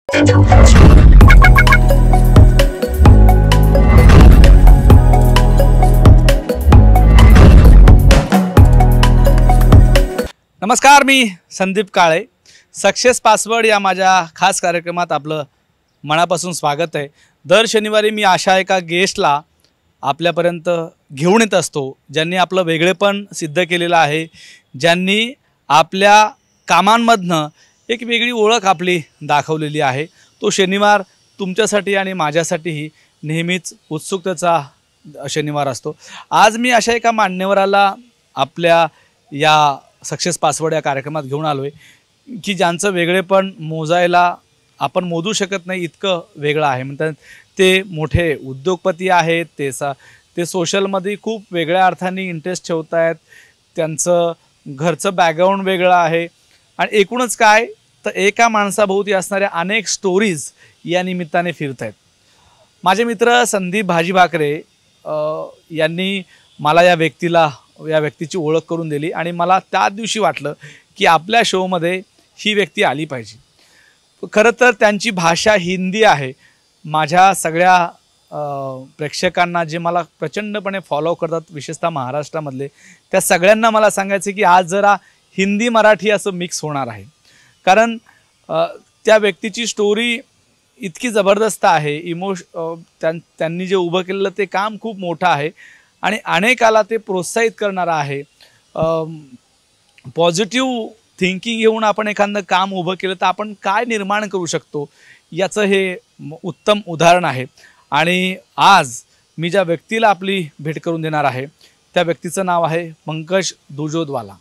नमस्कार, मी Sandeep Kale. Success password या माझ्या खास कार्यक्रमात आपलं मनापासून स्वागत आहे. दर शनिवारी मी अशा एका गेस्टला आपल्यापर्यंत घेऊन येत असतो, ज्यांनी आपलं वेगळेपण सिद्ध केलेलं आहे, ज्यांनी आपल्या कामांमधनं एक वेगळी ओळख आपली दाखवलेली आहे. तो शनिवार तुमच्यासाठी आणि माझ्यासाठीही नेहमीच उत्सुकतेचा शनिवार असतो. आज मी अशा एका मान्यवराला आपल्या या सक्सेस पासवर्ड या कार्यक्रमात घेऊन आलो आहे की ज्यांचं वेगळेपण मोजायला आपण मोजू शकत नाही, इतकं वेगळं आहे. म्हणतात ते मोठे उद्योगपती आहेत, ते सोशलमध्ये खूप वेगळ्या अर्थाने इंटरेस्ट ठेवत आहेत. त्यांचं घरचं बॅकग्राऊंड वेगळं आहे आणि एकूणच काय तर एका माणसाभोवती असणाऱ्या अनेक स्टोरीज या निमित्ताने फिरत आहेत. माझे मित्र संदीप भाजी भाकरे यांनी मला या व्यक्तीची ओळख करून दिली आणि मला त्या दिवशी वाटलं की आपल्या शोमध्ये ही व्यक्ती आली पाहिजे. खरं तर त्यांची भाषा हिंदी आहे. माझ्या सगळ्या प्रेक्षकांना जे मला प्रचंडपणे फॉलो करतात, विशेषतः महाराष्ट्रामधले, त्या सगळ्यांना मला सांगायचं की आज जरा हिंदी मराठी असं मिक्स होणार आहे. कारण त्या व्यक्तीची स्टोरी इतकी जबरदस्त आहे. त्यांनी जे उभं केलेलं ते काम खूप मोठं आहे आणि अनेकाला ते प्रोत्साहित करणारं आहे. पॉझिटिव्ह थिंकिंग घेऊन आपण एखादं काम उभं केलं तर आपण काय निर्माण करू शकतो याचं हे उत्तम उदाहरण आहे. आणि आज मी ज्या व्यक्तीला आपली भेट करून देणार आहे त्या व्यक्तीचं नाव आहे पंकज दुजोदवाला.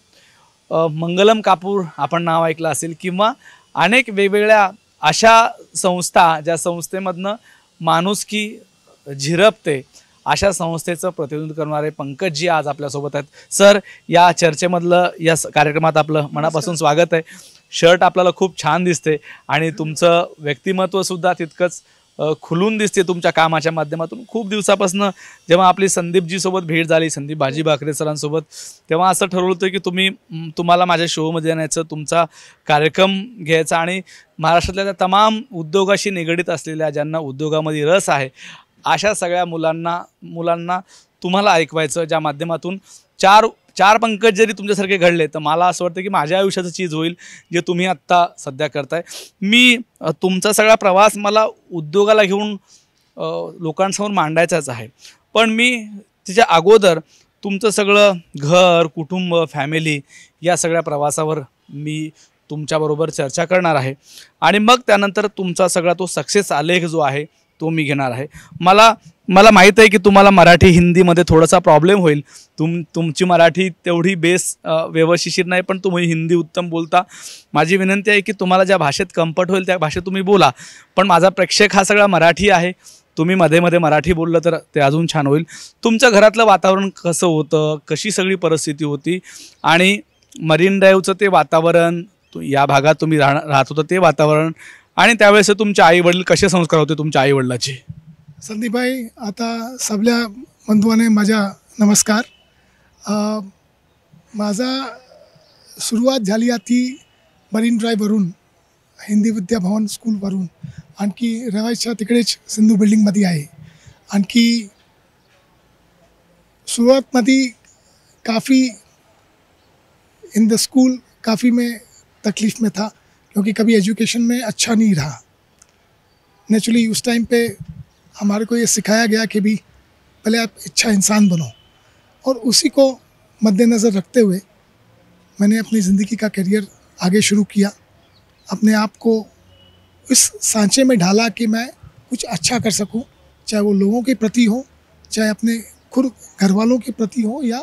मंगलम कापूर आपण नाव ऐकलं असेल किंवा अनेक वेगवेगळ्या अशा संस्था ज्या संस्थेमधनं माणुसकी झिरपते, अशा संस्थेचं प्रतिनिधित्व करणारे पंकजजी आज आपल्यासोबत आहेत. सर, या चर्चेमधलं या कार्यक्रमात आपलं मनापासून स्वागत आहे. शर्ट आपल्याला खूप छान दिसते आणि तुमचं व्यक्तिमत्वसुद्धा तितकंच खुलून दिसते तुमच्या कामाच्या माध्यमातून. खूप दिवसापासून जेव्हा आपली संदीपजीसोबत भेट झाली, संदीप भाजी भाकरे सरांसोबत, तेव्हा असं ठरवलं होतं की तुम्हाला माझ्या शोमध्ये येण्याचं, तुमचा कार्यक्रम घ्यायचा आणि महाराष्ट्रातल्या त्या तमाम उद्योगाशी निगडीत असलेल्या, ज्यांना उद्योगामध्ये रस आहे, अशा सगळ्या मुलांना तुम्हाला ऐकवायचं, ज्या माध्यमातून चार पंकज जरी तुमच्यासारखे घडले तर मला असं वाटतं की माझ्या आयुष्याचं चीज होईल जे तुम्ही आत्ता सध्या करताय. मी तुमचा सगळा प्रवास मला उद्योगाला घेऊन लोकांसमोर मांडायचाच आहे, पण मी तिच्या अगोदर तुमचं सगळं घर, कुटुंब, फॅमिली या सगळ्या प्रवासावर मी तुमच्याबरोबर चर्चा करणार आहे आणि मग त्यानंतर तुमचा सगळा तो सक्सेस आलेख जो आहे तो मी घेणार आहे. मला माहीत आहे की तुम्हाला मराठी हिंदीमध्ये थोडासा प्रॉब्लेम होईल. तुमची मराठी तेवढी बेस व्यवस्थिशीर नाही, पण तुम्ही हिंदी उत्तम बोलता. माझी विनंती आहे की तुम्हाला ज्या भाषेत कम्फर्ट होईल त्या भाषेत तुम्ही बोला, पण माझा प्रेक्षक हा सगळा मराठी आहे. तुम्ही मध्ये मध्ये मराठी बोललं तर ते अजून छान होईल. तुमचं घरातलं वातावरण कसं होतं, कशी सगळी परिस्थिती होती आणि मरीन ड्राईव्हचं ते वातावरण, या भागात तुम्ही राहत होतं ते वातावरण आणि त्यावेळेस तुमचे आई वडील कसे संस्कार होते तुमच्या आई वडिलाचे? संदीप भाई, आता सगळ्या बंधुआने माझा नमस्कार. माझा सुरुवात झाली ती मरीन ड्राईव्हवरून, हिंदी विद्याभवन स्कूलवरून. आणखी रवायच्या तिकडेच सिंधू बिल्डिंगमध्ये आहे. आणखी सुरुवातमध्ये काफ़ी इन द स्कूल काफ़ी में तकलीफ़ में था, क्योंकि कभी एजुकेशन में अच्छा नहीं रहा. नेचुरली उस टाइम पे हमारे को ये सिखाया गया कि भी पहले आप अच्छा इंसान बनो, और उसी को मद्देनज़र रखते हुए मैंने अपनी ज़िंदगी का करियर आगे शुरू किया. अपने आप को इस सांचे में ढाला कि मैं कुछ अच्छा कर सकूं, चाहे वो लोगों के प्रति हो, चाहे अपने खुद घर वालों के प्रति हो या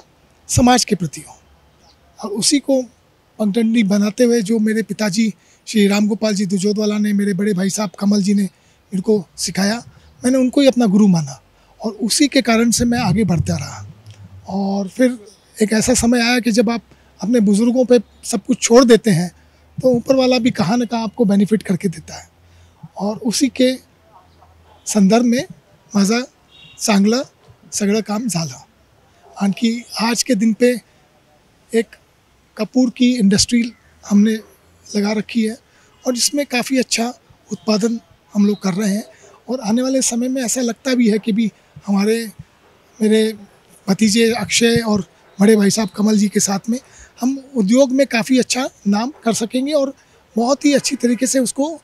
समाज के प्रति हो. और उसी को पगडंडी बनाते हुए जो मेरे पिताजी श्री राम गोपाल जी दुजोदवाला ने, मेरे बड़े भाई साहब कमल जी ने मेरे को सिखाया, मैंने उनको ही अपना गुरु माना और उसी के कारण से मैं आगे बढ़ता रहा. और फिर एक ऐसा समय आया कि जब आप अपने बुज़ुर्गों पे सब कुछ छोड़ देते हैं तो ऊपर वाला भी कहाँ न कहाँ आपको बेनिफिट करके देता है. और उसी के संदर्भ में माझा चांगलं सगळं काम झालं. आणखी आज के दिन पे एक कपूर की इंडस्ट्री हमने लगा रखी है और इसमें काफ़ी अच्छा उत्पादन हम लोग कर रहे हैं। और आने वाले समय में ऐसा लगता भी है कि भी मेरे भतीजे अक्षय और बड़े भाई साहब कमल जी के साथ में हम उद्योग में काफ़ी अच्छा नाम कर सकेंगे और बहुत ही अच्छी तरीके से उसको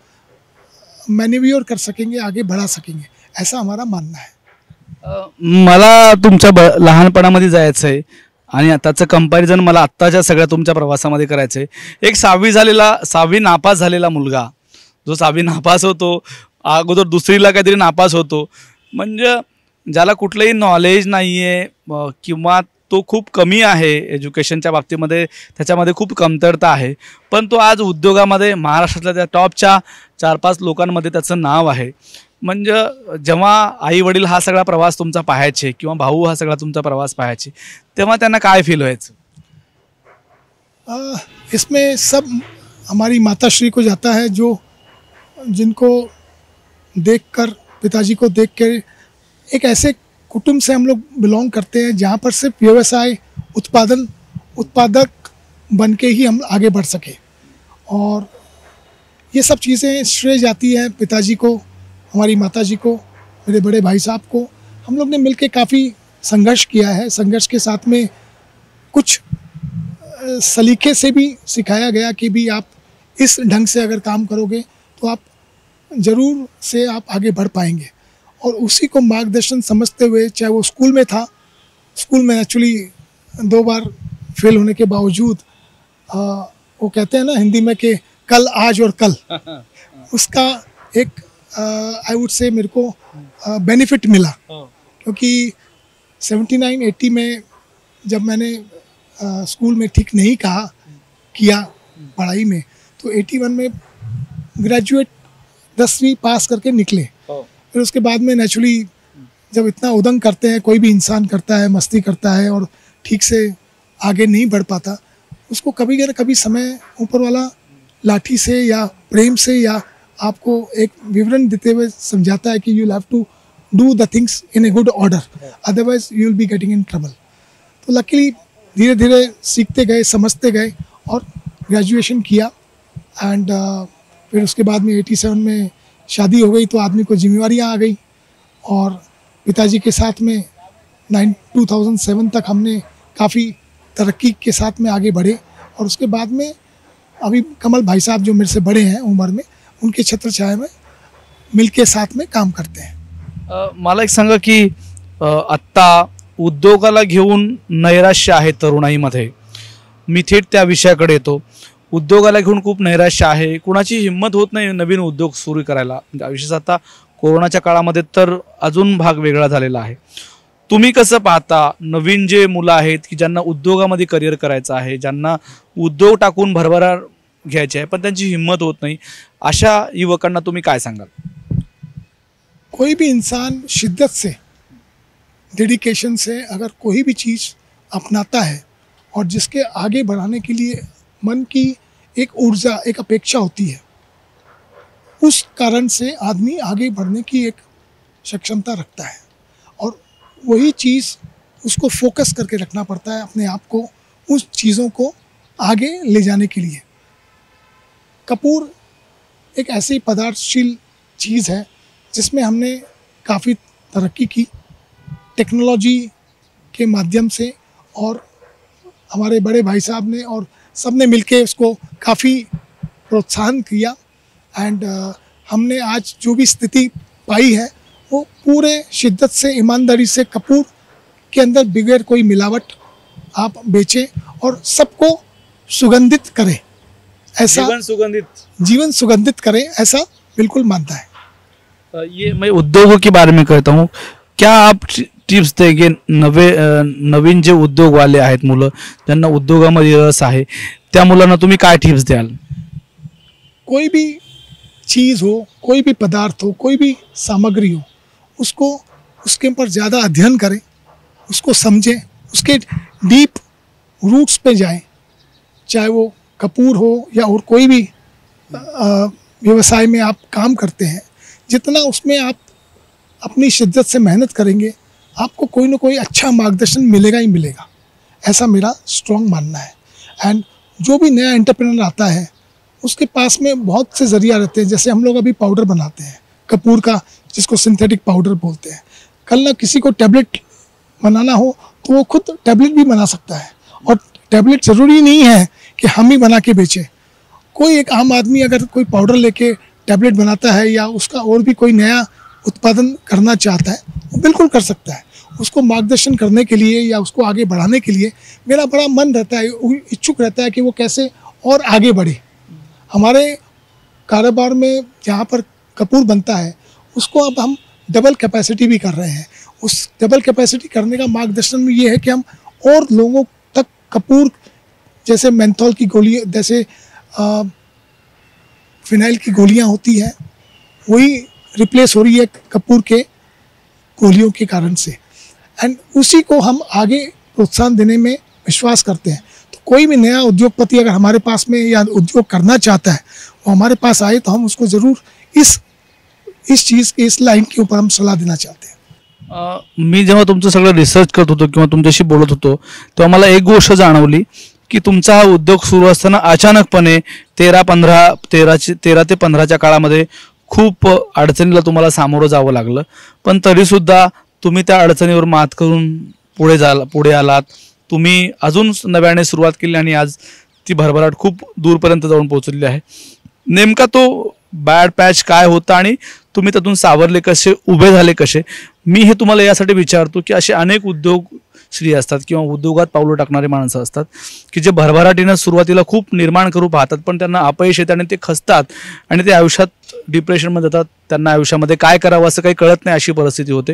मैन्यूवर कर सकेंगे, आगे बढ़ा सकेंगे, ऐसा हमारा मानना है। मला तुमच्या लहानपणामध्ये जायचं आहे आणि आताचं कंपॅरिझन मला आत्ताच्या सगळ्या तुमच्या प्रवासामध्ये करायचं आहे। एक 6वी नापास झालेला मुलगा जो 6वी नापास होतो, अगोदर दुसरीला काहीतरी नापास होतो, म्हणजे ज्याला कुठलंही नॉलेज नाही आहे किंवा तो खूप कमी आहे एज्युकेशनच्या बाबतीमध्ये, त्याच्यामध्ये खूप कमतरता आहे, पण तो आज उद्योगामध्ये महाराष्ट्रातल्या त्या टॉपच्या 4-5 लोकांमध्ये त्याचं नाव आहे। म्हणजे जेव्हा आई वडील हा सगळा प्रवास तुमचा पाहायचे किंवा भाऊ हा सगळा तुमचा प्रवास पाहायचे, तेव्हा त्यांना काय फील व्हायचं? इसमें सब हमारी माताश्री को जाता है, जो जिनको देखकर, पिताजी को देख के, एक ऐसे कुटुंब से हम लोग बिलोंग करते हैं जहाँ पर सिर्फ व्यवसाय उत्पादक बन के ही हम आगे बढ़ सके। और ये सब चीज़ें श्रेय जाती है पिताजी को, हमारी माताजी को, मेरे बड़े भाई साहब को। हम लोग ने मिलके काफ़ी संघर्ष किया है। संघर्ष के साथ में कुछ सलीके से भी सिखाया गया कि भी आप इस ढंग से अगर काम करोगे तो आप ज़रूर से आप आगे बढ़ पाएंगे। और उसी को मार्गदर्शन समझते हुए, चाहे वो स्कूल में था, स्कूल में एक्चुअली 2 बार फेल होने के बावजूद वो कहते हैं ना हिंदी में कि कल, आज और कल, उसका एक आई वुड से मेरे को बेनिफिट मिला। क्योंकि 79-80 में जब मैंने स्कूल में ठीक नहीं किया पढ़ाई में, तो 81 में ग्रेजुएट 10वीं पास करके निकले। फिर उसके बाद में नेचुरली जब इतना उदंग करते हैं, कोई भी इंसान करता है, मस्ती करता है और ठीक से आगे नहीं बढ़ पाता, उसको कभी न कभी समय ऊपर वाला लाठी से या प्रेम से या आपको एक विवरण देते हुए समझाता है कि you have to do the things in a good order, otherwise you will be getting in trouble. तो लकीली धीरे धीरे सीखते गए, समझते गए और ग्रेजुएशन किया। एंड फिर उसके बाद में 87 में शादी हो गई, तो आदमी को जिम्मेवारियाँ आ गई। और पिताजी के साथ में 2007 तक हमने काफ़ी तरक्की के साथ में आगे बढ़े। और उसके बाद में अभी कमल भाई साहब जो मेरे से बड़े हैं उम्र में, उनके छत्र छाया में मिल के साथ में काम करते हैं। मला एक सांगा की आत्ता उद्योगाला घेऊन नैराश्य आहे तरुणाईमध्ये, मी थेट त्या विषयाकडे येतो। उद्योगाला घेऊन खूप नैराश्य आहे, कुणाची हिंमत होत नाही नवीन उद्योग सुरू करायला। विशेषतः आता कोरोनाच्या काळामध्ये तर अजून भाग वेगळा झालेला आहे। तुम्ही कसं पाहता नवीन जे मुलं आहेत की ज्यांना उद्योगामध्ये करिअर करायचं आहे, ज्यांना उद्योग टाकून भरभराट घ्यायची आहे पण त्यांची हिंमत होत नाही, अशा युवकांना तुम्ही काय सांगाल? कोई भी इंसान शिद्दत से, डेडिकेशन से अगर कोई भी चीज़ अपनाता है और जिसके आगे बढ़ाने के लिए मन की एक ऊर्जा, एक अपेक्षा होती है, उस कारण से आदमी आगे बढ़ने की एक सक्षमता रखता है। और वही चीज़ उसको फोकस करके रखना पड़ता है अपने आप को, उस चीज़ों को आगे ले जाने के लिए। कपूर एक ऐसी पदार्थशील चीज़ है जिसमें हमने काफ़ी तरक्की की टेक्नोलॉजी के माध्यम से, और हमारे बड़े भाई साहब ने और सब ने मिलके उसको काफ़ी प्रोत्साहन किया। एंड हमने आज जो भी स्थिति पाई है वो पूरे शिद्दत से, ईमानदारी से कपूर के अंदर बगैर कोई मिलावट आप बेचें और सबको सुगंधित करें, ऐसा जीवन सुगंधित करें, ऐसा बिल्कुल मानता है। ये मैं उद्योगों के बारे में कहता हूँ, क्या आप टिप्स देंगे नवीन जे उद्योग वाले आहेत मुलं, ज्यांना उद्योगामध्ये रस आहे, त्या मुलांना तुम्ही काय टिप्स द्याल? कोई भी चीज़ हो, कोई भी पदार्थ हो, कोई भी सामग्री हो, उसको उसके ऊपर ज़्यादा अध्ययन करें, उसको समझें, उसके डीप रूट्स पे जाएं। चाहे वो कपूर हो या और कोई भी व्यवसाय में आप काम करते हैं, जितना उसमें आप अपनी शिद्दत से मेहनत करेंगे, आपको कोई ना कोई अच्छा मार्गदर्शन मिलेगा ही मिलेगा, ऐसा मेरा स्ट्रॉन्ग मानना है। एंड जो भी नया एंटरप्रेन्योर आता है उसके पास में बहुत से जरिया रहते हैं। जैसे हम लोग अभी पाउडर बनाते हैं कपूर का, जिसको सिंथेटिक पाउडर बोलते हैं। कल ना किसी को टैबलेट बनाना हो तो वो खुद टैबलेट भी बना सकता है, और टैबलेट ज़रूरी नहीं है कि हम ही बना के बेचें। कोई एक आम आदमी अगर कोई पाउडर लेके टैबलेट बनाता है या उसका और भी कोई नया उत्पादन करना चाहता है, वो बिल्कुल कर सकता है। उसको मार्गदर्शन करने के लिए या उसको आगे बढ़ाने के लिए मेरा बड़ा मन रहता है, इच्छुक रहता है कि वो कैसे और आगे बढ़े। हमारे कारोबार में जहाँ पर कपूर बनता है उसको अब हम डबल कैपेसिटी भी कर रहे हैं। उस डबल कैपेसिटी करने का मार्गदर्शन में ये है कि हम और लोगों तक कपूर, जैसे मेंथॉल की गोली, जैसे फिनाइल की गोलियां होती हैं, वही रिप्लेस हो रही है कपूर के गोलियों के कारण से, एंड उसी को हम आगे प्रोत्साहन देने में विश्वास करते हैं। तो कोई भी नया उद्योगपति अगर हमारे पास में या उद्योग करना चाहता है वो हमारे पास आए तो हम उसको ज़रूर इस चीज़ के, इस लाइन के ऊपर हम सलाह देना चाहते हैं। मी जेव्हा तुमचं सगळं रिसर्च करत होतो किंवा तुमच्याशी बोलत होतो तेव्हा मला एक गोष्ट जाणवली की तुमचा हा उद्योग सुरू असताना अचानकपणे 13 ते 15च्या काळामध्ये खूप अडचणीला तुम्हाला सामोरं जावं लागलं, पण तरीसुद्धा तुम्ही त्या अडचणीवर मात करून पुढे आलात. तुम्ही अजून नव्याने सुरुवात केली आणि आज ती भरभराट खूप दूरपर्यंत जाऊन पोहोचलेली आहे. नेमका तो बॅड पॅच काय होता आणि तुम्ही त्यातून सावरले कसे, उभे झाले कसे? मी हे तुम्हाला यासाठी विचारतो की असे अनेक उद्योग श्री असतात किंवा उद्योगात पावलं टाकणारे माणसं असतात की जे भरभराटीनं सुरुवातीला खूप निर्माण करू पाहतात, पण त्यांना अपयश येते आणि ते खचतात आणि ते आयुष्यात डिप्रेशनमध्ये जातात. त्यांना आयुष्यामध्ये काय करावं असं काही कळत नाही, अशी परिस्थिती होते.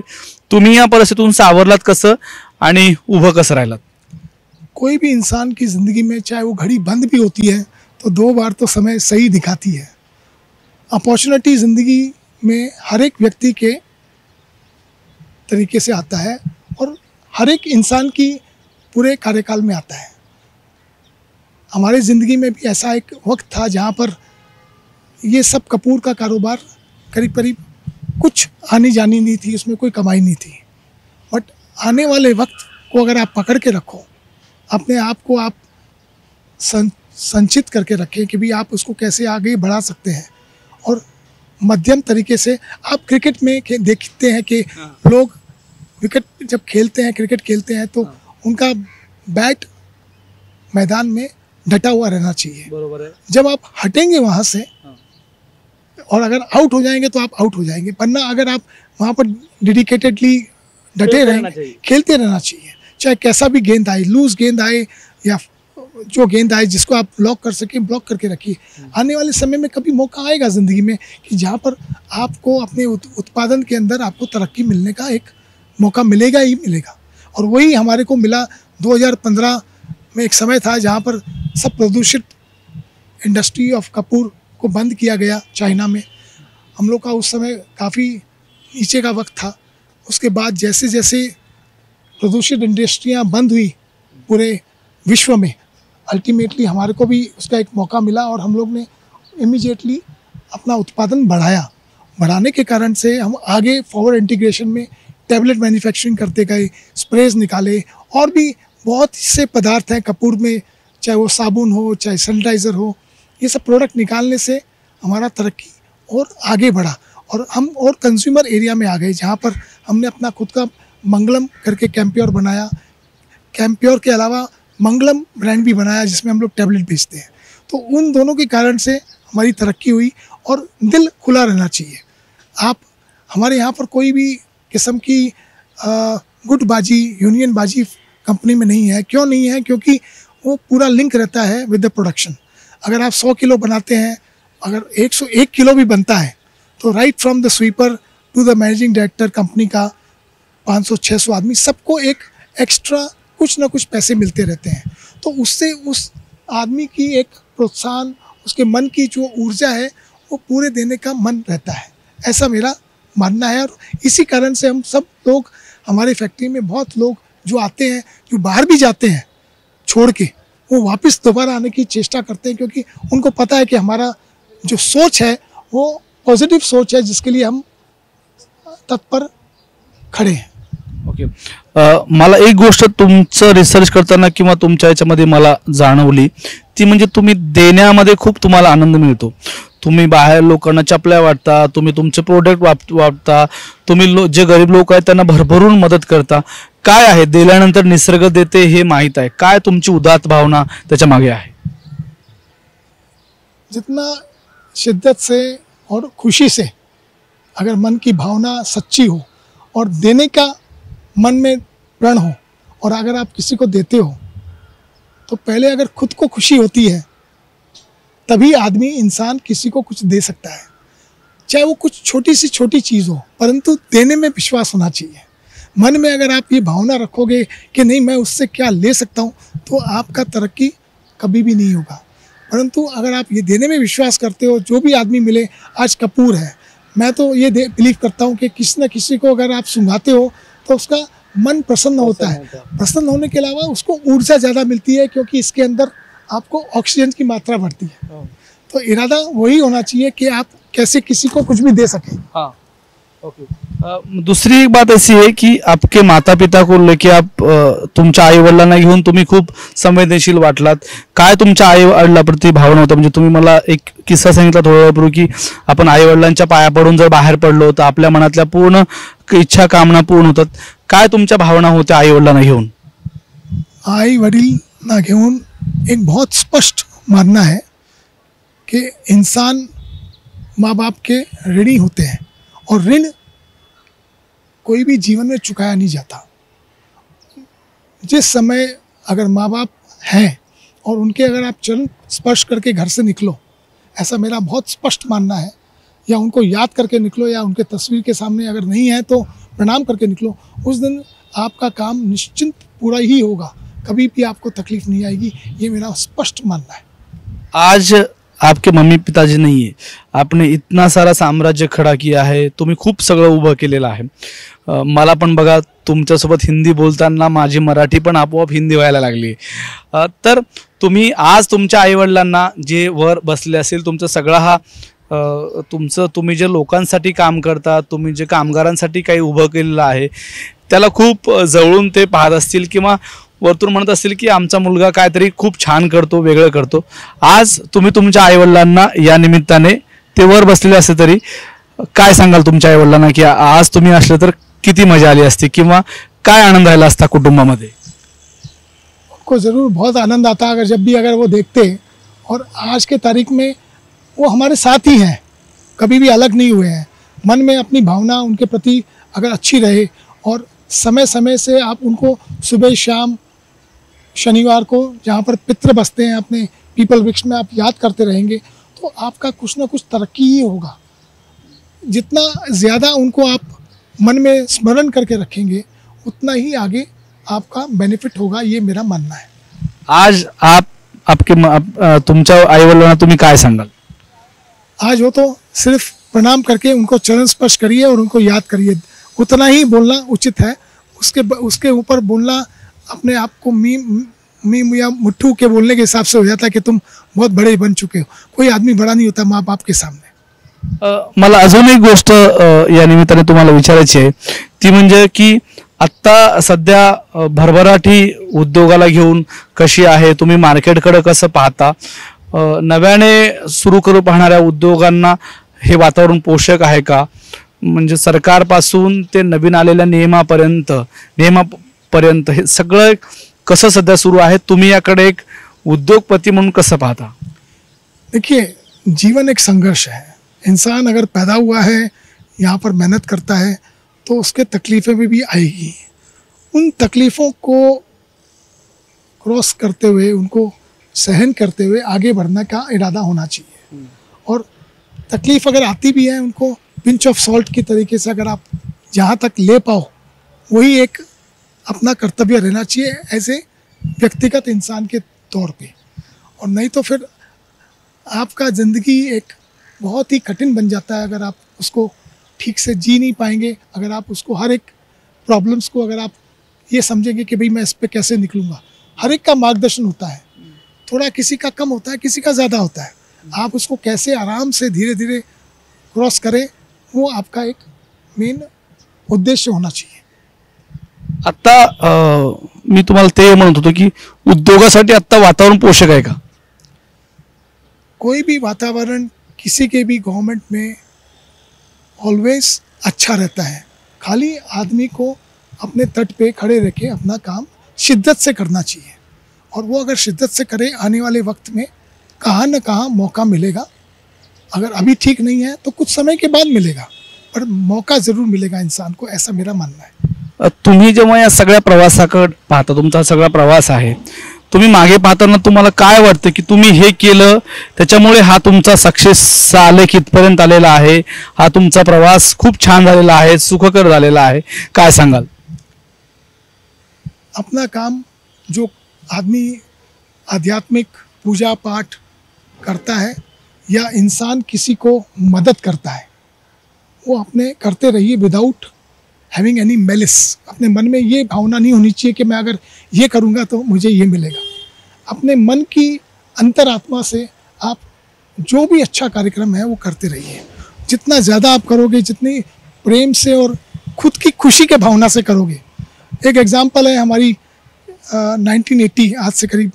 तुम्ही या परिस्थितीतून सावरलात कसं आणि उभं कसं राहिलात? कोई भी इंसान की ज़िंदगी में चाहे वो घड़ी बंद भी होती है तो 2 बार तो समय सही दिखाती है। अपॉर्चुनिटी ज़िंदगी में हर एक व्यक्ति के तरीके से आता है और हर एक इंसान की पूरे कार्यकाल में आता है। हमारे ज़िंदगी में भी ऐसा एक वक्त था जहाँ पर ये सब कपूर का कारोबार करीब करीब कुछ आनी जानी नहीं थी, उसमें कोई कमाई नहीं थी। बट आने वाले वक्त को अगर आप पकड़ के रखो, अपने आप को आप संचित करके रखें कि भी आप उसको कैसे आगे बढ़ा सकते हैं, और मध्यम तरीके से आप क्रिकेट में देखते हैं कि लोग विकेट जब खेलते हैं, क्रिकेट खेलते हैं तो उनका बैट मैदान में डटा हुआ रहना चाहिए। बरोबर है. जब आप हटेंगे वहाँ से और अगर आउट हो जाएंगे तो आप आउट हो जाएंगे, वरना अगर आप वहाँ पर डेडिकेटेडली डटे रहेंगे, खेलते रहना चाहिए। चाहे कैसा भी गेंद आए, लूज गेंद आए या जो गेंद आए, जिसको आप ब्लॉक कर सकें ब्लॉक करके रखिए। आने वाले समय में कभी मौका आएगा ज़िंदगी में कि जहाँ पर आपको अपने उत्पादन के अंदर आपको तरक्की मिलने का एक मौका मिलेगा ही मिलेगा। और वही हमारे को मिला। 2015 में एक समय था जहाँ पर सब प्रदूषित इंडस्ट्री ऑफ कपूर को बंद किया गया चाइना में। हम लोग का उस समय काफ़ी नीचे का वक्त था। उसके बाद जैसे जैसे प्रदूषित इंडस्ट्रियाँ बंद हुई पूरे विश्व में, अल्टीमेटली हमारे को भी उसका एक मौका मिला और हम लोग ने इमीडिएटली अपना उत्पादन बढ़ाने के कारण से हम आगे फॉरवर्ड इंटीग्रेशन में टैबलेट मैन्युफैक्चरिंग करते गए, स्प्रेज निकाले, और भी बहुत से पदार्थ हैं कपूर में, चाहे वो साबुन हो चाहे सैनिटाइज़र हो। ये सब प्रोडक्ट निकालने से हमारा तरक्की और आगे बढ़ा और हम और कंज्यूमर एरिया में आ गए, जहाँ पर हमने अपना खुद का मंगलम करके कैंप्योर बनाया। कैंप्योर के अलावा मंगलम ब्रांड भी बनाया जिसमें हम लोग टैबलेट बेचते हैं। तो उन दोनों के कारण से हमारी तरक्की हुई। और दिल खुला रहना चाहिए। आप हमारे यहाँ पर कोई भी किस्म की गुटबाजी, यूनियनबाजी कंपनी में नहीं है। क्यों नहीं है? क्योंकि वो पूरा लिंक रहता है विद द प्रोडक्शन। अगर आप 100 किलो बनाते हैं, अगर 101 किलो भी बनता है तो right from the sweeper to the managing director company का 500-600 आदमी, सबको एक एक्स्ट्रा कुछ ना कुछ पैसे मिलते रहते हैं। तो उससे उस आदमी की एक प्रोत्साहन, उसके मन की जो ऊर्जा है वो पूरे देने का मन रहता है, ऐसा मेरा मानना है। और इसी कारण से हम सब लोग, हमारे फैक्ट्री में बहुत लोग जो आते हैं, जो बाहर भी जाते हैं छोड़ के, वो वापस दोबारा आने की चेष्टा करते हैं, क्योंकि उनको पता है कि हमारा जो सोच है वो पॉजिटिव सोच है, जिसके लिए हम तत्पर खड़े हैं। ओके. मला एक गोष्ट तुमचं रिसर्च करताना किंवा तुमच्या याच्यामध्ये मला जाणवली ती म्हणजे तुम्ही देण्यामध्ये खूप तुम्हाला आनंद मिळतो. तुम्ही बाहेर लोकांना चपल्या वाटता, तुम्ही तुमचे प्रोडक्ट वापरता, तुम्ही जे गरीब लोक आहेत त्यांना भरभरून मदत करता. काय आहे दिल्यानंतर निसर्ग देते हे माहीत आहे, काय तुमची उदात्त भावना त्याच्या मागे आहे? जितना शिद्दत से और खुशी से अगर मन की भावना सच्ची हो और देने का मन में प्रण हो, और अगर आप किसी को देते हो तो पहले अगर खुद को खुशी होती है तभी आदमी इंसान किसी को कुछ दे सकता है, चाहे वो कुछ छोटी सी छोटी चीज़ हो, परंतु देने में विश्वास होना चाहिए. मन में अगर आप ये भावना रखोगे कि नहीं मैं उससे क्या ले सकता हूँ, तो आपका तरक्की कभी भी नहीं होगा. परंतु अगर आप ये देने में विश्वास करते हो, जो भी आदमी मिले, आज कपूर है, मैं तो ये बिलीव करता हूँ कि किसी न किसी को अगर आप सुंघाते हो तो उसका मन प्रसन्न होता है. प्रसन्न होने के अलावा उसको ऊर्जा ज़्यादा मिलती है, क्योंकि इसके अंदर आपको ऑक्सीजन की मात्रा बढ़ती है. तो इरादा वही होना चाहिए कि आप कैसे किसी को कुछ भी दे सकें. हाँ, ओके. दुसरी एक बात ऐसी है कि आपके माता पिता को लेके आप तुमच्या आई वडिलांना घेऊन तुम्ही खूप संवेदनशील वाटलात. काय तुमच्या आई वडिलांप्रती भावना होता? म्हणजे तुम्ही मला एक किस्सा सांगितला थोड्या वेळापूर्वी की आपण आई वडिलांच्या पाया पडून जर बाहेर पडलो तर आपल्या मनातल्या पूर्ण इच्छा कामना पूर्ण होतात. काय तुमच्या भावना होत्या आई वडिलांना घेऊन? आई वडील घेऊन एक बहुत स्पष्ट मानना है कि इंसान माँ बाप के ऋणी होते हैं, और ऋण कोई भी जीवन में चुकाया नहीं जाता. जिस समय अगर माँ बाप हैं और उनके अगर आप चरण स्पर्श करके घर से निकलो, ऐसा मेरा बहुत स्पष्ट मानना है, या उनको याद करके निकलो, या उनके तस्वीर के सामने अगर नहीं है तो प्रणाम करके निकलो, उस दिन आपका काम निश्चिंत पूरा ही होगा, कभी भी आपको तकलीफ नहीं आएगी. ये मेरा स्पष्ट मानना है. आज आपके मम्मी पिताजी नाही आहे, आपने इतना सारा साम्राज्य खडा किया आहे, तुम्ही खूप सगळं उभं केलेलं आहे. मला पण बघा तुमच्यासोबत हिंदी बोलताना माझी मराठी पण आपोआप हिंदी व्हायला लागली. तर तुम्ही आज तुमच्या आईवडिलांना जे वर बसले असेल, तुमचा सगळा हा तुम्ही जे लोकांसाठी काम करता, तुम्ही जे कामगारांसाठी काही उभं केलेलं आहे, त्याला खूप जवळून ते पाहत असतील किंवा वरतून म्हणत असतील की आमचा मुलगा काहीतरी खूप छान करतो, वेगळं करतो. आज तुम्ही तुमच्या आईवडिलांना या निमित्ताने ते वर बसलेले असते तरी काय सांगाल तुमच्या आईवडिलांना की आज तुम्ही असले तर किती मजा आली असती किंवा काय आनंद राहिला असता कुटुंबामध्ये? को ज़रूर बहुत आनंद आता अगर जब भी अगर वो देखते, और आज के तारीख में वो हमारे साथ ही हैं, कभी भी अलग नहीं हुए हैं. मन में अपनी भावना उनके प्रति अगर अच्छी रहे, और समय समय से आप उनको सुबह शाम शनिवार को जहाँ पर पितृ बसते हैं अपने पीपल वृक्ष में आप याद करते रहेंगे, तो आपका कुछ ना कुछ तरक्की ही होगा. जितना ज़्यादा उनको आप मन में स्मरण करके रखेंगे, उतना ही आगे आपका बेनिफिट होगा, ये मेरा मानना है. आज तुमच्या आईवडिलांना तुम्ही काय सांगाल? आज हो तो सिर्फ प्रणाम करके उनको चरण स्पर्श करिए और उनको याद करिए, उतना ही बोलना उचित है. उसके ऊपर बोलना अपने आप को मीम या मुट्ठू के बोलने के हिसाब से हो जाता है कि तुम बहुत बड़े बन चुके हो. कोई आदमी बड़ा नहीं होता माँ बाप के सामने. मला अजून एक गोष्ट या निमित्ताने तुम्हाला विचारायची आहे, ती म्हणजे की आत्ता सध्या भरभराटी उद्योगाला घेऊन कशी आहे, तुम्ही मार्केटकडे कसं पाहता? नव्याने सुरू करू पाहणाऱ्या उद्योगांना हे वातावरण पोषक आहे का? म्हणजे सरकारपासून ते नवीन आलेल्या नियमापर्यंत हे सगळं कसं सध्या सुरू आहे? तुम्ही याकडे एक उद्योगपती म्हणून कसं पाहता? देखिए, जीवन एक संघर्ष है. इंसान अगर पैदा हुआ है, यहाँ पर मेहनत करता है, तो उसके तकलीफ़ें भी आएगी. उन तकलीफ़ों को क्रॉस करते हुए, उनको सहन करते हुए आगे बढ़ने का इरादा होना चाहिए. और तकलीफ़ अगर आती भी है, उनको पिंच ऑफ सॉल्ट की तरीके से अगर आप जहाँ तक ले पाओ, वही एक अपना कर्तव्य रहना चाहिए ऐसे व्यक्तिगत इंसान के तौर पे. और नहीं तो फिर आपका ज़िंदगी एक बहुत ही कठिन बन जाता है अगर आप उसको ठीक से जी नहीं पाएंगे. अगर आप उसको हर एक प्रॉब्लम्स को अगर आप ये समझेंगे कि भाई मैं इस पे कैसे निकलूँगा. हर एक का मार्गदर्शन होता है, थोड़ा किसी का कम होता है, किसी का ज़्यादा होता है. आप उसको कैसे आराम से धीरे धीरे क्रॉस करें, वो आपका एक मेन उद्देश्य होना चाहिए. आता मी तुम्हाला ते म्हणत होतो की उद्योगासाठी आता वातावरण पोषक आहे का? कोई भी वातावरण किसी के भी गवर्नमेंट में ऑलवेज अच्छा रहता है। खाली आदमी को अपने तट पे खड़े रह के अपना काम शिद्दत से करना चाहिए, और वो अगर शिद्दत से करे आने वाले वक्त में कहाँ न कहाँ मौका मिलेगा। अगर अभी ठीक नहीं है तो कुछ समय के बाद मिलेगा, पर मौका ज़रूर मिलेगा इंसान को, ऐसा मेरा मानना है। तुम्ही जेव्हा या सगळ्या प्रवासाकडे पाहता, तुमचा सगळा प्रवास आहे, तुम्ही मागे पाहताना तुम्हाला काय वाटतं की तुम्ही हे केलं त्याच्यामुळे हा तुमचा सक्सेस आलेख इथपर्यंत आलेला आहे, हा तुमचा प्रवास खूप छान झालेला आहे, सुखकर झालेला आहे, काय सांगाल? अपना काम जो आदमी आध्यात्मिक पूजा पाठ करता है या इंसान किसी को मदद करता है, वो अपने करते रहिए विदाउट हैविंग एनी मेलिस। अपने मन में ये भावना नहीं होनी चाहिए कि मैं अगर ये करूँगा तो मुझे ये मिलेगा। अपने मन की अंतरात्मा से आप जो भी अच्छा कार्यक्रम है वो करते रहिए। जितना ज़्यादा आप करोगे, जितनी प्रेम से और खुद की खुशी के भावना से करोगे। एक एग्ज़ाम्पल है हमारी 1980, आज से करीब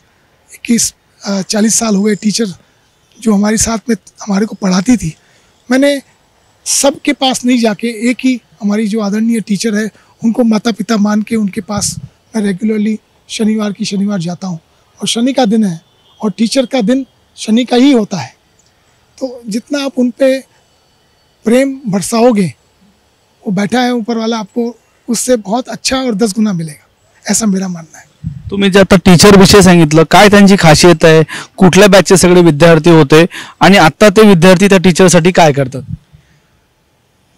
40 साल हो गए, टीचर जो हमारे साथ में हमारे को पढ़ाती थी, मैंने सबके पास नहीं जाके एक ही हमारी जो आदरणीय टीचर है उनको माता पिता मान के उनके पास मैं रेगुलरली शनिवार की शनिवार जाता हूँ। और शनि का दिन है और टीचर का दिन शनि का ही होता है, तो जितना आप उन पे प्रेम बरसाओगे, वो बैठा है ऊपर वाला, आपको उससे बहुत अच्छा और 10 गुना मिलेगा, ऐसा मेरा मानना है। तुम्ही जे आता टीचर विषय सांगितलं, काय त्यांची खासियत आहे, कुठल्या बॅचचे सगळे विद्यार्थी होते आणि आता ते विद्यार्थी त्या टीचरसाठी काय करतात?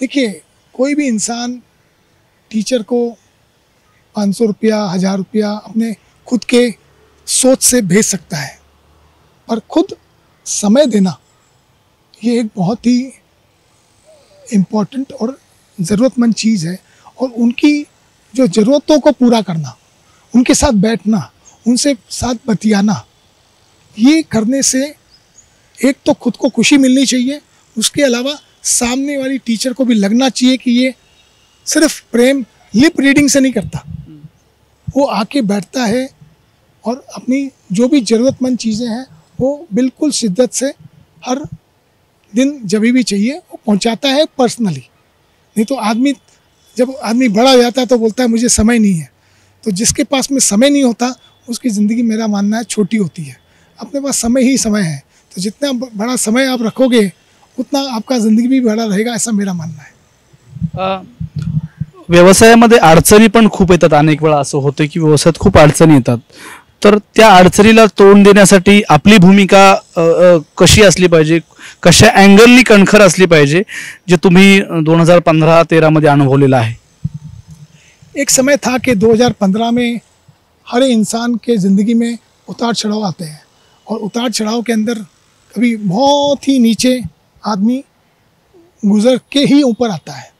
देखिए, कोई भी इंसान टीचर को 500 रुपया 1000 रुपया अपने खुद के सोच से भेज सकता है, पर खुद समय देना ये एक बहुत ही इम्पोर्टेंट और ज़रूरतमंद चीज़ है। और उनकी जो ज़रूरतों को पूरा करना, उनके साथ बैठना, उनसे साथ बतियाना, ये करने से एक तो खुद को खुशी मिलनी चाहिए, उसके अलावा सामने वाली टीचर को भी लगना चाहिए कि ये सिर्फ प्रेम लिप रीडिंग से नहीं करता, वो आके बैठता है और अपनी जो भी ज़रूरतमंद चीज़ें हैं वो बिल्कुल शिद्दत से हर दिन जब भी चाहिए वो पहुंचाता है पर्सनली। नहीं तो जब आदमी बड़ा हो जाता है तो बोलता है मुझे समय नहीं है। तो जिसके पास में समय नहीं होता उसकी ज़िंदगी मेरा मानना है छोटी होती है। अपने पास समय ही समय है, तो जितना बड़ा समय आप रखोगे उतना आपका ज़िंदगी भी बड़ा रहेगा, ऐसा मेरा मानना है। व्यवसायामध्ये अडचणी पण खूप येतात, अनेक वेळा असं होतं की व्यवसायात खूप अडचणी येतात, तर त्या अडचणीला तोंड देण्यासाठी आपली भूमिका कशी असली पाहिजे, कशा अँगलनी कणखर असली पाहिजे, जे तुम्ही 2015-13 मध्ये अनुभवलेला आहे? एक समय था कि 2015 में हर इंसान के ज़िंदगी में उतार चढ़ाव आते हैं, और उतार चढ़ाव के अंदर कभी बहुत ही नीचे आदमी गुज़र के ही ऊपर आता है।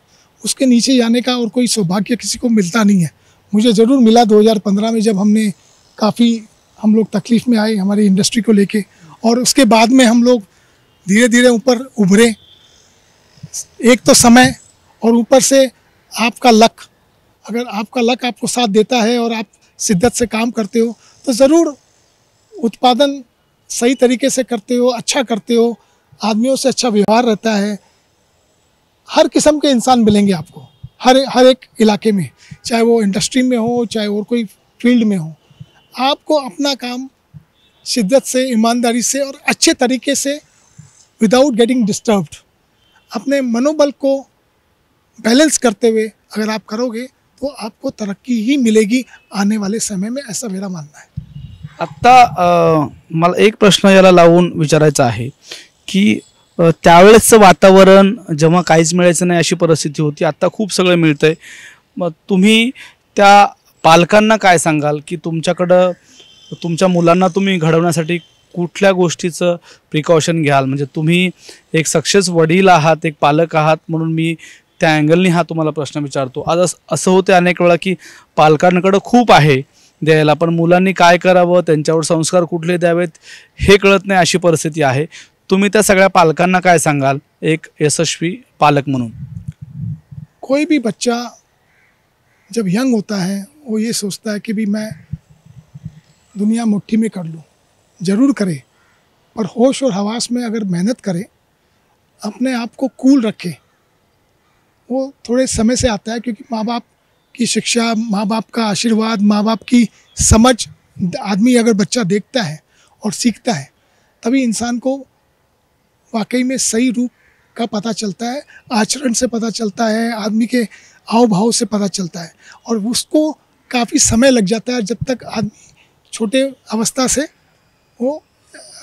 उसके नीचे जाने का और कोई सौभाग्य किसी को मिलता नहीं है। मुझे ज़रूर मिला 2015 में, जब हम लोग तकलीफ़ में आए हमारी इंडस्ट्री को लेके, और उसके बाद में हम लोग धीरे धीरे ऊपर उभरे। एक तो समय और ऊपर से आपका लक, अगर आपका लक आपको साथ देता है और आप शिद्दत से काम करते हो तो ज़रूर उत्पादन सही तरीके से करते हो, अच्छा करते हो, आदमियों से अच्छा व्यवहार रहता है। हर किस्म के इंसान मिलेंगे आपको हर एक इलाके में, चाहे वो इंडस्ट्री में हो, चाहे और कोई फील्ड में हो। आपको अपना काम शिद्दत से, ईमानदारी से और अच्छे तरीके से विदाउट गेटिंग डिस्टर्ब्ड अपने मनोबल को बैलेंस करते हुए अगर आप करोगे तो आपको तरक्की ही मिलेगी आने वाले समय में, ऐसा मेरा मानना है। आत्ता मला एक प्रश्न याला लावून विचारायचा आहे की त्यावेळेसचं वातावरण जेव्हा काहीच मिळायचं नाही अशी परिस्थिती होती, आता खूप सगळं मिळतंय, मग तुम्ही त्या पालकांना काय सांगाल की तुमच्याकडं तुमच्या मुलांना तुम्ही घडवण्यासाठी कुठल्या गोष्टीचं प्रिकॉशन घ्याल? म्हणजे तुम्ही एक सक्सेस वडील आहात, एक पालक आहात, म्हणून मी त्या अँगलनी हा तुम्हाला प्रश्न विचारतो। आज असं होते अनेक वेळा की पालकांकडे खूप आहे द्यायला, पण मुलांनी काय करावं, त्यांच्यावर संस्कार कुठले द्यावेत हे कळत नाही, अशी परिस्थिती आहे। तुम्ही त्या सगळ्या पालकांना काय सांगाल एक यशस्वी पालक म्हणून? कोई भी बच्चा जब यंग होता है वो ये सोचता है कि भी मैं दुनिया मुट्ठी में कर लूँ, ज़रूर करे, पर होश और हवास में अगर मेहनत करें, अपने आप को कूल रखें, वो थोड़े समय से आता है, क्योंकि माँ बाप की शिक्षा, माँ बाप का आशीर्वाद, माँ बाप की समझ आदमी अगर बच्चा देखता है और सीखता है, तभी इंसान को वाकई में सही रूप का पता चलता है, आचरण से पता चलता है, आदमी के हाव भाव से पता चलता है। और उसको काफ़ी समय लग जाता है, जब तक आदमी छोटे अवस्था से वो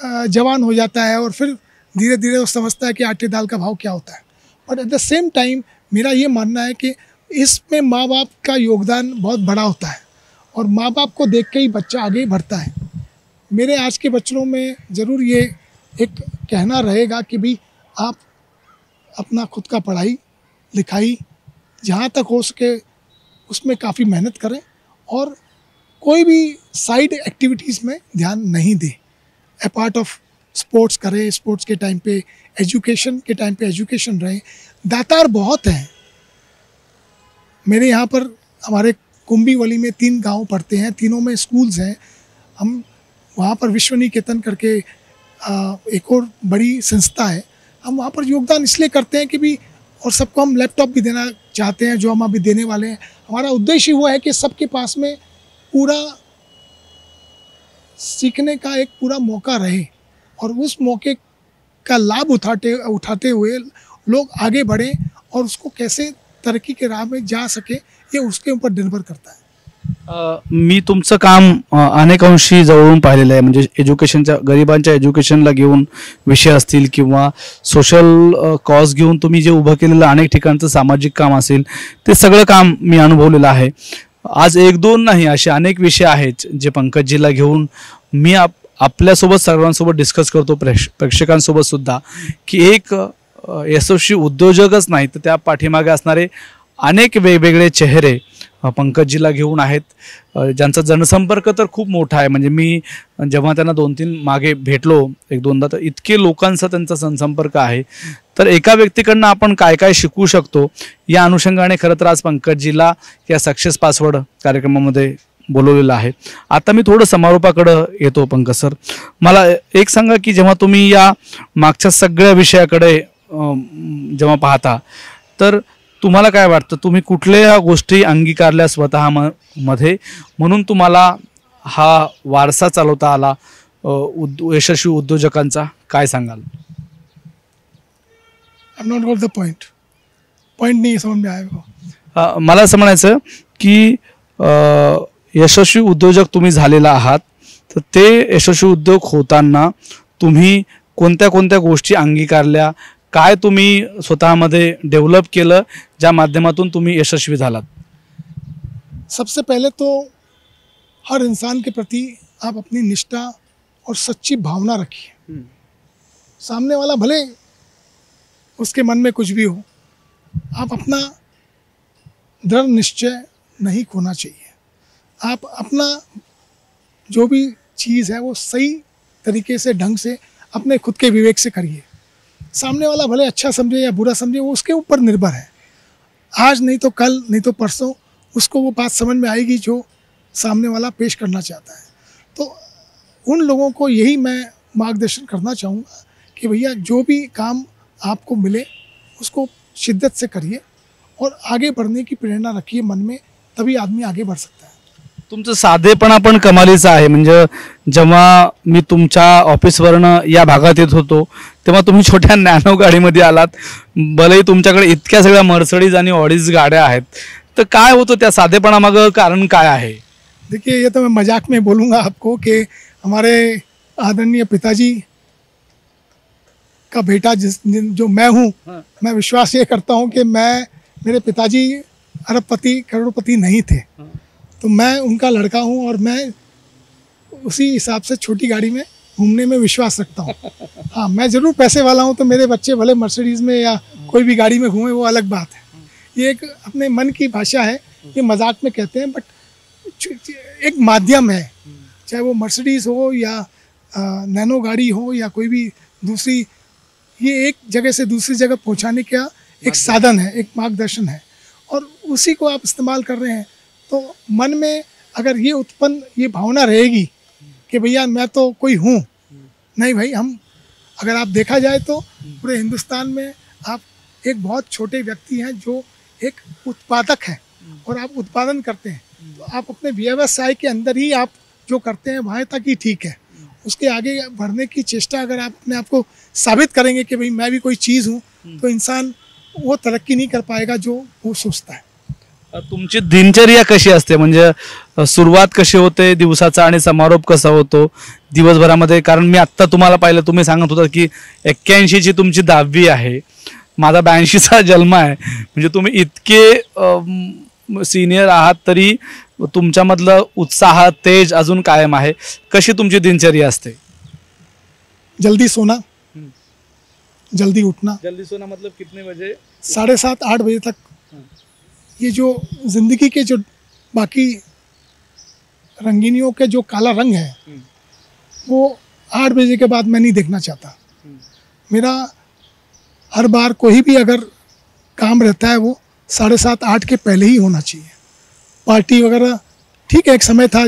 जवान हो जाता है और फिर धीरे धीरे वो समझता है कि आटे दाल का भाव क्या होता है। But at the same time मेरा ये मानना है कि इसमें माँ बाप का योगदान बहुत बड़ा होता है, और माँ बाप को देख के ही बच्चा आगे बढ़ता है। मेरे आज के बच्चों में ज़रूर ये एक कहना रहेगा कि भाई आप अपना खुद का पढ़ाई लिखाई जहाँ तक हो सके उसमें काफ़ी मेहनत करें, और कोई भी साइड एक्टिविटीज़ में ध्यान नहीं दें। ए पार्ट ऑफ स्पोर्ट्स करें, स्पोर्ट्स के टाइम पे, एजुकेशन के टाइम पे एजुकेशन रहे। दातार बहुत हैं मेरे यहाँ पर, हमारे कुंभीवली में 3 गांव पड़ते हैं, तीनों में स्कूल्स हैं। हम वहाँ पर विश्व निकेतन करके एक और बड़ी संस्था है, हम वहाँ पर योगदान इसलिए करते हैं कि भी, और सबको हम लैपटॉप भी देना चाहते हैं, जो हम अभी देने वाले हैं। हमारा उद्देश्य वो है कि सबके पास में पूरा सीखने का एक पूरा मौका रहे, और उस मौके का लाभ उठाते हुए लोग आगे बढ़ें, और उसको कैसे तरक्की के राह में जा सके ये उसके ऊपर निर्भर करता है। मी तुमचं काम अनेक अंशी जवळून पाहिलेलं आहे. म्हणजे एज्युकेशनच्या, गरिबांच्या एज्युकेशनला घेऊन विषय असतील किंवा सोशल कॉज घेऊन तुम्ही जे उभं केलेलं अनेक ठिकाणचं सामाजिक काम असेल, ते सगळं काम मी अनुभवलेलं आहे. आज 1-2 नाही, असे अनेक विषय आहेत जे पंकजीला घेऊन मी आपल्यासोबत सर्वांसोबत डिस्कस करतो, प्रेक्षकांसोबत सुद्धा, की एक यशस्वी उद्योजकच नाही तर त्या पाठीमागे असणारे अनेक वेगवेगळे चेहरे पंकजीला घेऊन आहेत, ज्यांचा जनसंपर्क तर खूप मोठा आहे. म्हणजे मी जेव्हा त्यांना 2-3 मागे भेटलो 1-2दा, तर इतके लोकांचा त्यांचा जनसंपर्क आहे. तर एका व्यक्तीकडनं आपण काय काय शिकू शकतो या अनुषंगाने खरं तर आज पंकजीला या सक्सेस पासवर्ड कार्यक्रमामध्ये बोलवलेलं आहे. आता मी थोडं समारोपाकडे येतो. पंकज सर, मला एक सांगा की जेव्हा तुम्ही या मागच्या सगळ्या विषयाकडे जेव्हा पाहता, तर तुम्हाला काय वाटतं, तुम्ही कुठल्या गोष्टी अंगीकारल्या स्वतः मध्ये म्हणून तुम्हाला हा वारसा चालवता आला यशस्वी उद्योजकांचा, काय सांगाल? I am not got the point नहीं समझ में आएगा. मला असं म्हणायचं की यशस्वी उद्योजक तुम्ही झालेला आहात, तर ते यशस्वी उद्योग होताना तुम्ही कोणत्या कोणत्या गोष्टी अंगीकारल्या, काय तुम्ही स्वतःमध्ये डेव्हलप केलं, ज्या माध्यमातून तुम्ही यशस्वी झालात? सबसे पहले तो हर इंसान के प्रति आप अपनी निष्ठा और सच्ची भावना रखिए. सामने वाला भले उसके मन में कुछ भी हो, आप अपना दृढ़ निश्चय नहीं खोना चाहिए. आप अपना जो भी चीज़ है वो सही तरीके से, ढंग से, अपने खुद के विवेक से करिए. सामने वाला भले अच्छा समझे या बुरा समझे, वो उसके ऊपर निर्भर है. आज नहीं तो कल, नहीं तो परसों उसको वो बात समझ में आएगी जो सामने वाला पेश करना चाहता है. तो उन लोगों को यही मैं मार्गदर्शन करना चाहूँगा कि भैया जो भी काम आपको मिले उसको शिद्दत से करिए और आगे बढ़ने की प्रेरणा रखिए मन में, तभी आदमी आगे बढ़ सकता है. तुमचं साधेपणा पण कमालीचं आहे. म्हणजे जेव्हा मी तुमच्या ऑफिसवरनं या भागात येत होतो, तेव्हा तुम्ही छोट्या नॅनो गाडीमध्ये आलात. भलेही तुमच्याकडे इतक्या सगळ्या मर्सिडीज आणि ऑडीज गाड्या आहेत, तर काय होतं त्या साधेपणामागं कारण काय आहे? देखिए, ये तो मैं मजाक में बोलूँगा आपको कि हमारे आदरणीय पिताजी का बेटा जो मैं हूँ, मैं विश्वास ये करता हूँ कि मेरे पिताजी अरबपति करोड़पति नहीं थे, तो मैं उनका लड़का हूँ और मैं उसी हिसाब से छोटी गाड़ी में घूमने में विश्वास रखता हूँ. हाँ, मैं ज़रूर पैसे वाला हूँ, तो मेरे बच्चे भले मर्सिडीज़ में या कोई भी गाड़ी में घूमे, वो अलग बात है. ये एक अपने मन की भाषा है, ये मजाक में कहते हैं, बट एक माध्यम है. चाहे वो मर्सिडीज़ हो या नैनो गाड़ी हो या कोई भी दूसरी, ये एक जगह से दूसरी जगह पहुँचाने का एक साधन है, एक मार्गदर्शन है, और उसी को आप इस्तेमाल कर रहे हैं. तो मन में अगर ये भावना रहेगी कि भैया मैं तो कोई हूँ, नहीं भाई, हम अगर आप देखा जाए तो पूरे हिंदुस्तान में आप एक बहुत छोटे व्यक्ति हैं जो एक उत्पादक हैं और आप उत्पादन करते हैं, तो आप अपने व्यवसाय के अंदर ही आप जो करते हैं वहाँ तक ही ठीक है। उसके आगे बढ़ने की चेष्टा अगर आप अपने आप को साबित करेंगे कि भाई मैं भी कोई चीज़ हूँ, तो इंसान वो तरक्की नहीं कर पाएगा जो वो सोचता है। तुमची दिनचर्या कशी असते, म्हणजे सुरुवात कशी होते दिवसाचा आणि समारोप कसा होतो दिवसभरामध्ये? कारण मी आत्ता तुम्हाला पाहिलं, तुम्ही सांगत होता की 81 ची तुमची 10वी आहे, माझा 82चा जन्म आहे, म्हणजे तुम्ही इतके सिनियर आहात तरी तुमच्यामधलं उत्साह तेज अजून कायम आहे. कशी तुमची दिनचर्या असते? जल्दी सोना, जल्दी उठना। जल्दी सोना मतलब कितने बजे? 7:30-8 बजे तक। ये जो जिंदगी के जो बाकी रंगीनियों के जो काला रंग है वो 8 बजे के बाद मैं नहीं देखना चाहता। मेरा हर बार कोई भी अगर काम रहता है वो 7:30-8 के पहले ही होना चाहिए। पार्टी वगैरह ठीक है, एक समय था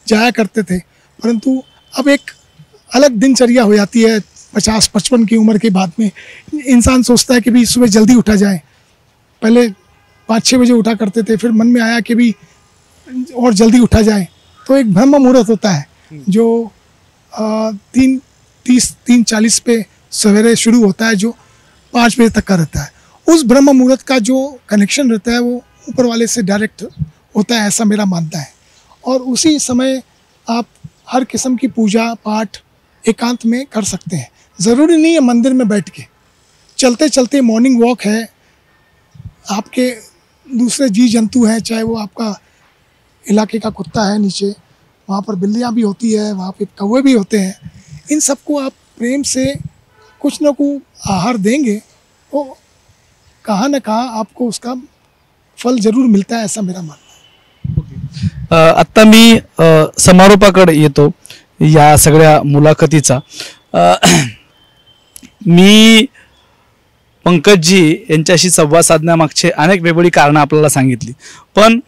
जाया करते थे, परंतु अब एक अलग दिनचर्या हो जाती है। 50-55 की उम्र के बाद में इंसान सोचता है कि भी सुबह जल्दी उठा जाए। पहले 5-6 बजे उठा करते थे, फिर मन में आया कि भी और जल्दी उठा जाए, तो एक ब्रह्म मुहूर्त होता है जो 3:40 पे सवेरे शुरू होता है, जो 5 बजे तक का रहता है। उस ब्रह्म मुहूर्त का जो कनेक्शन रहता है वो ऊपर वाले से डायरेक्ट होता है, ऐसा मेरा मानना है। और उसी समय आप हर किस्म की पूजा पाठ एकांत में कर सकते हैं। ज़रूरी नहीं है मंदिर में बैठ के, चलते चलते मॉर्निंग वॉक है, आपके दूसरे जीव जंतु हैं, चाहे वो आपका इलाके का कुत्ता है नीचे, वहाँ पर बिल्लियाँ भी होती है, वहाँ पे कौवे भी होते हैं, इन सबको आप प्रेम से कुछ न कुछ आहार देंगे तो कहाँ न कहाँ आपको उसका फल जरूर मिलता है, ऐसा मेरा मानना है। आत्ता मी समारोपाकडे येतो या सगळ्या मुलाखतीचा. मी पंकजजी यांच्याशी संवाद साधण्यामागचे अनेक वेगवेगळी कारणं आपल्याला सांगितली, पण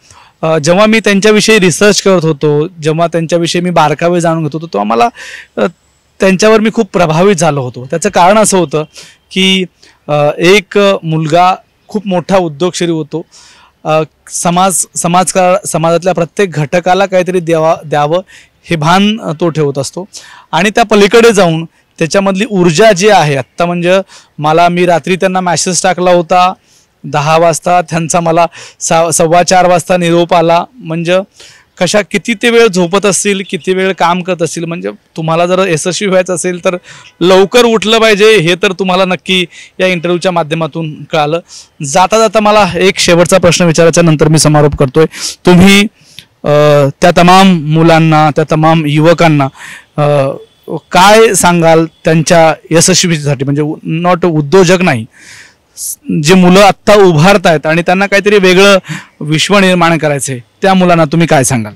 जेव्हा मी त्यांच्याविषयी रिसर्च करत होतो, जेव्हा त्यांच्याविषयी मी बारकावे जाणून घेत होतो, तेव्हा मला त्यांच्यावर मी खूप प्रभावित झालो होतो. त्याचं कारण असं होतं की एक मुलगा खूप मोठा उद्योगशील होतो, समाजातल्या प्रत्येक घटकाला काहीतरी द्यावं हे भान तो ठेवत असतो, आणि त्या पलीकडे जाऊन त्याच्यामधली ऊर्जा जी आहे, आत्ता म्हणजे मी रात्री त्यांना मेसेज टाकला होता 10 वाजता, त्यांचा मला 4:15 वाजता निरोप आला. म्हणजे किती ते वेळ झोपत असतील, किती वेळ काम करत असतील. म्हणजे तुम्हाला जर यशस्वी व्हायचं असेल तर लवकर उठलं पाहिजे, हे तर तुम्हाला नक्की या इंटरव्ह्यूच्या माध्यमातून कळालं. जाता जाता मला एक शेवटचा प्रश्न विचारायचा, नंतर मी समारोप करतोय. तुम्ही त्या तमाम मुलांना, त्या तमाम युवकांना काय सांगाल त्यांच्या यशस्वीसाठी? म्हणजे नॉट उद्योजक नाही, जे मुलं आत्ता उभारतायत आणि त्यांना काहीतरी वेगळं विश्व निर्माण करायचंय, त्या मुलांना तुम्ही काय सांगाल?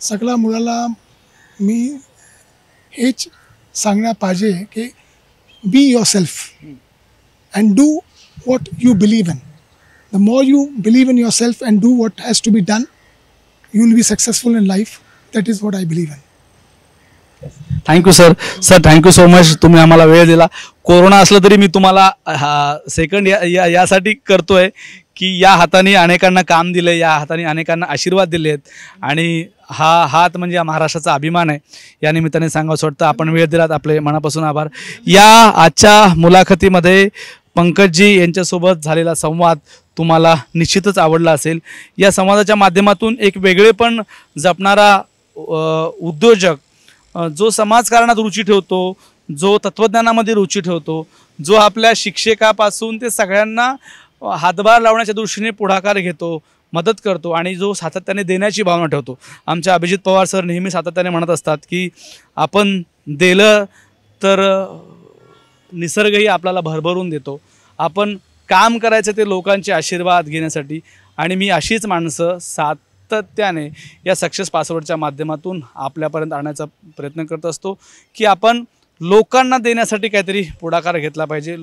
सगळ्या मुलाला मी हेच सांगणार पाहिजे की be yourself and do what you believe in. The more you believe in yourself and do what has to be done, you will be successful in life. That is what I believe in. Thank you sir. Thank you so much, तुम्ही आम्हाला वेळ दिला. Corona असलं तरी मी तुम्हाला second यासाठी करतोय की या हाताने अनेकांना काम दिले, या हाताने अनेकांना आशीर्वाद दिले आहेत, आणि हा हात म्हणजे या महाराष्ट्राचा अभिमान आहे. या निमित्ताने सांगावंसं वाटतं, आपण वेळ दिलात, आपले मनापासून आभार. या आजच्या मुलाखतीमध्ये पंकजजी यांच्यासोबत झालेला संवाद तुम्हाला निश्चितच आवडला असेल. या संवादाच्या माध्यमातून एक वेगळेपण जपणारा उद्योजक, जो समाजकारणात रुची ठेवतो, जो तत्वज्ञानामध्ये रुची ठेवतो, जो आपल्या शिक्षकापासून ते सगळ्यांना हातभार लावण्याच्या दृष्टीने पुढाकार घेतो, मदत करतो, आणि जो सातत्याने देण्याची भावना ठेवतो. आमच्या अभिजित पवार सर नेहमी सातत्याने म्हणत असतात की आपण दिलं तर निसर्गही आपल्याला भरभरून देतो. आपण काम करायचं ते लोकांचे आशीर्वाद घेण्यासाठी, आणि मी अशीच माणसं सातत्याने या सक्सेस पासवर्डच्या माध्यमातून आपल्यापर्यंत आणण्याचा प्रयत्न करत असतो की आपण लोकांना देण्यासाठी काहीतरी पुढाकार घेतला पाहिजे,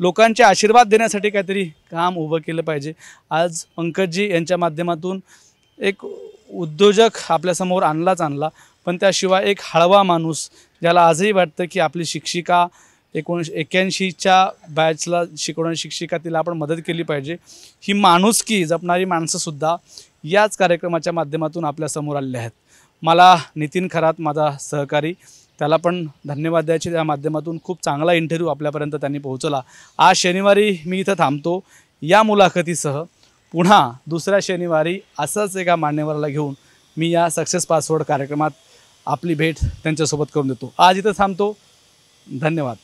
लोकांचे आशीर्वाद देण्यासाठी काहीतरी काम उभं केलं पाहिजे. आज पंकजजी यांच्या माध्यमातून एक उद्योजक आपल्यासमोर आणला, पण त्याशिवाय एक हळवा माणूस ज्याला आजही वाटतं की आपली शिक्षिका 1981च्या बॅचला शिकवणारी शिक्षिका, तिला आपण मदत केली पाहिजे, ही माणुसकी जपणारी माणसंसुद्धा याच कार्यक्रमाच्या माध्यमातून आपल्यासमोर आलेले आहेत. मला नितीन खरात माझा सहकारी, त्याला पण धन्यवाद द्यायचे. त्या माध्यमातून खूप चांगला इंटरव्ह्यू आपल्यापर्यंत त्यांनी पोहोचवला. आज शनिवारी मी इथं थांबतो. या मुलाखतीसह पुन्हा दुसऱ्या शनिवारी असंच एका मान्यवराला घेऊन मी या सक्सेस पासवर्ड कार्यक्रमात आपली भेट त्यांच्यासोबत करून देतो. आज इथं थांबतो. धन्यवाद.